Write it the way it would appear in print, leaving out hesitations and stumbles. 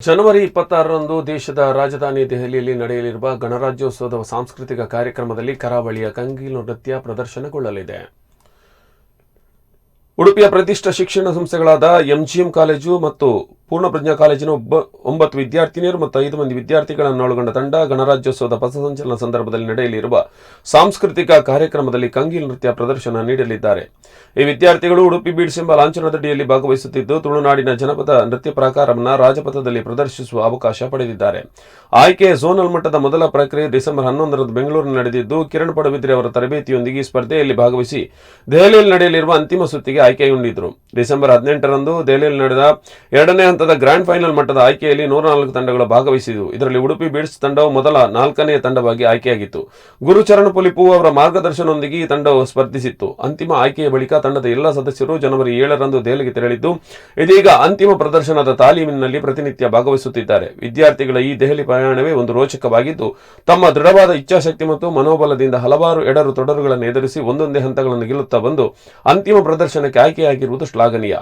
ಜನವರಿ 26ರಂದು ದೇಶದ ರಾಜಧಾನಿ ದೆಹಲಿಯಲ್ಲಿ ನಡೆಯಲಿರುವ ಗಣರಾಜ್ಯೋತ್ಸವದ ಸಾಂಸ್ಕೃತಿಕ ಕಾರ್ಯಕ್ರಮದಲ್ಲಿ ಕರಾವಳಿಯ ಕಂಗೀಲು ನೃತ್ಯ ಪ್ರದರ್ಶನಗೊಳ್ಳಲಿದೆ. ಉಡುಪಿಯ ಪ್ರತಿಷ್ಠಿತ ಶಿಕ್ಷಣ ಸಂಸ್ಥೆಗಳಾದ ಎಂಜಿಎಂ ಕಾಲೇಜು ಮತ್ತು ಪೂರ್ಣಪ್ರಜ್ಞಾ ಕಾಲೇಜಿನ 9 ವಿದ್ಯಾರ್ಥಿನಿಯರು ಮತ್ತು 5 ಮಂದಿ ವಿದ್ಯಾರ್ಥಿಗಳನ್ನು ಒಳಗೊಂಡ ತಂಡ ಗಣರಾಜ್ಯೋತ್ಸವದ ಪಥಸಂಚಲನ ಸಂದರ್ಭದಲ್ಲಿ ನಡೆಯಲಿರುವ ಸಾಂಸ್ಕೃತಿಕ ಕಾರ್ಯಕ್ರಮದಲ್ಲಿ ಕಂಗೀಲು ನೃತ್ಯ ಪ್ರದರ್ಶನ ನೀಡಲಿದ್ದಾರೆ. ಈ ವಿದ್ಯಾರ್ಥಿಗಳು ಉಡುಪಿ ಬೀಡ್ಸ್ ಎಂಬ ಲಾಂಛನದಡಿಯಲ್ಲಿ ಭಾಗವಹಿಸುತ್ತಿದ್ದು, ತುಳುನಾಡಿನ ಜನಪದ ನೃತ್ಯ ಪ್ರಕಾರವನ್ನು ರಾಜಪಥದಲ್ಲಿ ಪ್ರದರ್ಶಿಸುವ ಅವಕಾಶ ಪಡೆದಿದ್ದಾರೆ. ಆಯ್ಕೆ ಝೋನಲ್ ಮಟ್ಟದ ಮೊದಲ ಪ್ರಕ್ರಿಯೆ ಡಿಸೆಂಬರ್ 11ರಂದು ಬೆಂಗಳೂರಿನಲ್ಲಿ ನಡೆದಿದ್ದು, ಕಿರಣ್ ಪಡುಬಿದ್ರಿ ಅವರ ತರಬೇತಿಯೊಂದಿಗೆ ಸ್ಪರ್ಧೆಯಲ್ಲಿ ಭಾಗವಹಿಸಿ ದೆಹಲಿಯಲ್ಲಿ ನಡೆಯಲಿರುವ ಅಂತಿಮ ಸುತ್ತಿಗೆ ಆಯ್ಕೆಗೊಂಡಿದ್ದರು. ಡಿಸೆಂಬರ್ 18ರಂದು ದೆಹಲಿಯಲ್ಲಿ ನಡೆದ ಎರಡನೇ ಹಂತದ ಗ್ರ್ಯಾಂಡ್ ಫೈನಲ್ ಮಟ್ಟದ ಆಯ್ಕೆಯಲ್ಲಿ 104 ತಂಡಗಳು ಭಾಗವಹಿಸಿದವು. ಇದರಲ್ಲಿ ಉಡುಪಿ ಬೀಡ್ಸ್ ತಂಡವು ಮೊದಲ 4ನೇ ತಂಡವಾಗಿ ಆಯ್ಕೆಯಾಗಿತ್ತು. ಗುರುಚರಣ್ ಪುಲಿಪು ಅವರ ಮಾರ್ಗದರ್ಶನದೊಂದಿಗೆ ಈ ತಂಡವು ಸ್ಪರ್ಧಿಸಿತ್ತು. ಅಂತಿಮ ಆಯ್ಕೆಯ ಬಳಿಕ ತಂಡದ ಎಲ್ಲ ಸದಸ್ಯರು ಜನವರಿ 7ರಂದು ದೆಹಲಿಗೆ ತೆರಳಿದ್ದು, ಇದೀಗ ಅಂತಿಮ ಪ್ರದರ್ಶನದ ತಾಲೀಮಿನಲ್ಲಿ ಪ್ರತಿನಿತ್ಯ ಭಾಗವಹಿಸುತ್ತಿದ್ದಾರೆ. ವಿದ್ಯಾರ್ಥಿಗಳ ಈ ದೆಹಲಿ ಪ್ರಯಾಣವೇ ಒಂದು ರೋಚಕವಾಗಿದ್ದು, ತಮ್ಮ ದೃಢವಾದ ಇಚ್ಛಾಶಕ್ತಿ ಮತ್ತು ಮನೋಬಲದಿಂದ ಹಲವಾರು ಎಡರು ತೊಡರುಗಳನ್ನು ಎದುರಿಸಿ ಒಂದೊಂದೇ ಹಂತಗಳನ್ನು ಗೆಲ್ಲುತ್ತಾ ಬಂದು ಅಂತಿಮ ಪ್ರದರ್ಶನಕ್ಕೆ ಆಯ್ಕೆಯಾಗಿರುವುದು ಶ್ಲಾಘನೀಯ.